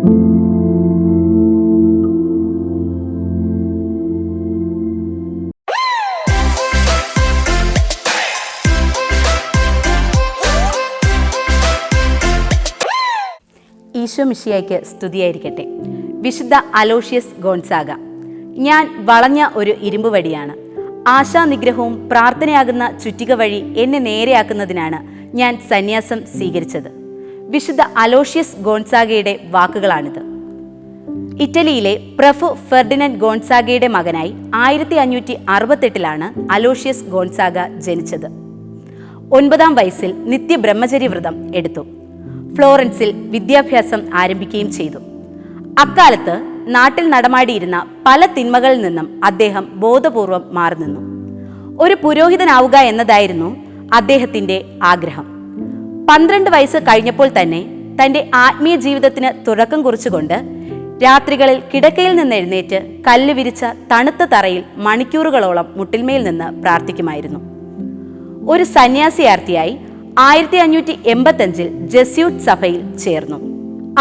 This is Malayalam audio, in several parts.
ഈശോ മിശിഹായ്ക്ക് സ്തുതിയായിരിക്കട്ടെ. വിശുദ്ധ അലോഷ്യസ് ഗോൺസാഗ. ഞാൻ വളഞ്ഞ ഒരു ഇരുമ്പ് വടിയാണ്. ആശാനിഗ്രഹവും പ്രാർത്ഥനയാകുന്ന ചുറ്റിക വഴി എന്നെ നേരെയാക്കുന്നതിനാണ് ഞാൻ സന്യാസം സ്വീകരിച്ചത്. വിശുദ്ധ അലോഷ്യസ് ഗോൺസാഗയുടെ വാക്കുകളാണിത്. ഇറ്റലിയിലെ പ്രഭു ഫെർഡിനൻഡ് ഗോൺസാഗയുടെ മകനായി 1568 അലോഷ്യസ് ഗോൺസാഗ ജനിച്ചത്. 9-ാം വയസ്സിൽ നിത്യബ്രഹ്മചര്യവ്രതം എടുത്തു. ഫ്ലോറൻസിൽ വിദ്യാഭ്യാസം ആരംഭിക്കുകയും ചെയ്തു. അക്കാലത്ത് നാട്ടിൽ നടമാടിയിരുന്ന പല തിന്മകളിൽ നിന്നും അദ്ദേഹം ബോധപൂർവം മാറി നിന്നു. ഒരു പുരോഹിതനാവുക എന്നതായിരുന്നു അദ്ദേഹത്തിന്റെ ആഗ്രഹം. 12 വയസ്സ് കഴിഞ്ഞപ്പോൾ തന്നെ തന്റെ ആത്മീയ ജീവിതത്തിന് തുടക്കം കുറിച്ചുകൊണ്ട് രാത്രികളിൽ കിടക്കയിൽ നിന്ന് എഴുന്നേറ്റ് കല്ല് വിരിച്ച തണുത്ത തറയിൽ മണിക്കൂറുകളോളം മുട്ടിന്മേൽ നിന്ന് പ്രാർത്ഥിക്കുമായിരുന്നു. ഒരു സന്യാസിയാർത്ഥിയായി 1585 ജസ്യൂട്ട് സഭയിൽ ചേർന്നു.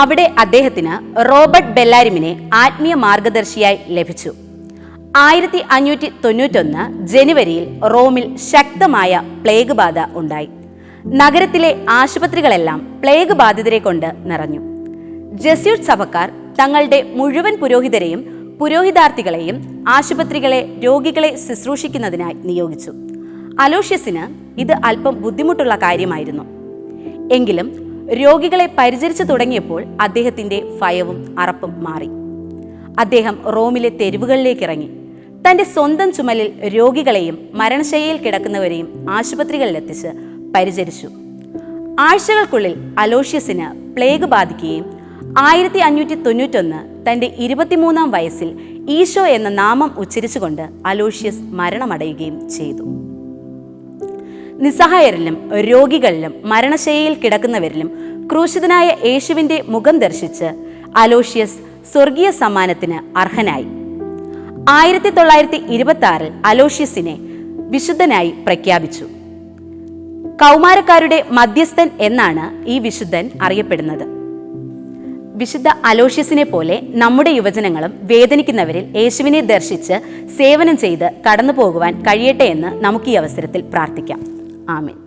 അവിടെ അദ്ദേഹത്തിന് റോബർട്ട് ബെല്ലാരിമിനെ ആത്മീയ മാർഗദർശിയായി ലഭിച്ചു. 1591 ജനുവരിയിൽ റോമിൽ ശക്തമായ പ്ലേഗ് ബാധ ഉണ്ടായി. നഗരത്തിലെ ആശുപത്രികളെല്ലാം പ്ലേഗ് ബാധിതരെ കൊണ്ട് നിറഞ്ഞു. ജസ്യൂട്ട് സഭക്കാർ തങ്ങളുടെ മുഴുവൻ പുരോഹിതരെയും പുരോഹിതാർത്ഥികളെയും ആശുപത്രികളെ രോഗികളെ ശുശ്രൂഷിക്കുന്നതിനായി നിയോഗിച്ചു. അലോഷ്യസിന് ഇത് അല്പം ബുദ്ധിമുട്ടുള്ള കാര്യമായിരുന്നു. എങ്കിലും രോഗികളെ പരിചരിച്ചു തുടങ്ങിയപ്പോൾ അദ്ദേഹത്തിന്റെ ഭയവും അറപ്പും മാറി. അദ്ദേഹം റോമിലെ തെരുവുകളിലേക്ക് ഇറങ്ങി. തന്റെ സ്വന്തം ചുമലിൽ രോഗികളെയും മരണശയ്യയിൽ കിടക്കുന്നവരെയും ആശുപത്രികളിലെത്തിച്ച് പരിചരിച്ചു. ആഴ്ചകൾക്കുള്ളിൽ അലോഷ്യസിന് പ്ലേഗ് ബാധിക്കുകയും 1591 തന്റെ 23-ാം വയസ്സിൽ ഈശോ എന്ന നാമം ഉച്ചരിച്ചുകൊണ്ട് അലോഷ്യസ് മരണമടയുകയും ചെയ്തു. നിസ്സഹായരിലും രോഗികളിലും മരണശയ്യയിൽ കിടക്കുന്നവരിലും ക്രൂശിതനായ യേശുവിന്റെ മുഖം ദർശിച്ച് അലോഷ്യസ് സ്വർഗീയ സമ്മാനത്തിന് അർഹനായി. 1926 അലോഷ്യസിനെ വിശുദ്ധനായി പ്രഖ്യാപിച്ചു. കൗമാരക്കാരുടെ മധ്യസ്ഥൻ എന്നാണ് ഈ വിശുദ്ധൻ അറിയപ്പെടുന്നത്. വിശുദ്ധ അലോഷ്യസിനെ പോലെ നമ്മുടെ യുവജനങ്ങളും വേദനിക്കുന്നവരിൽ യേശുവിനെ ദർശിച്ച് സേവനം ചെയ്ത് കടന്നു പോകുവാൻ കഴിയട്ടെ എന്ന് നമുക്ക് ഈ അവസരത്തിൽ പ്രാർത്ഥിക്കാം. ആമേൻ.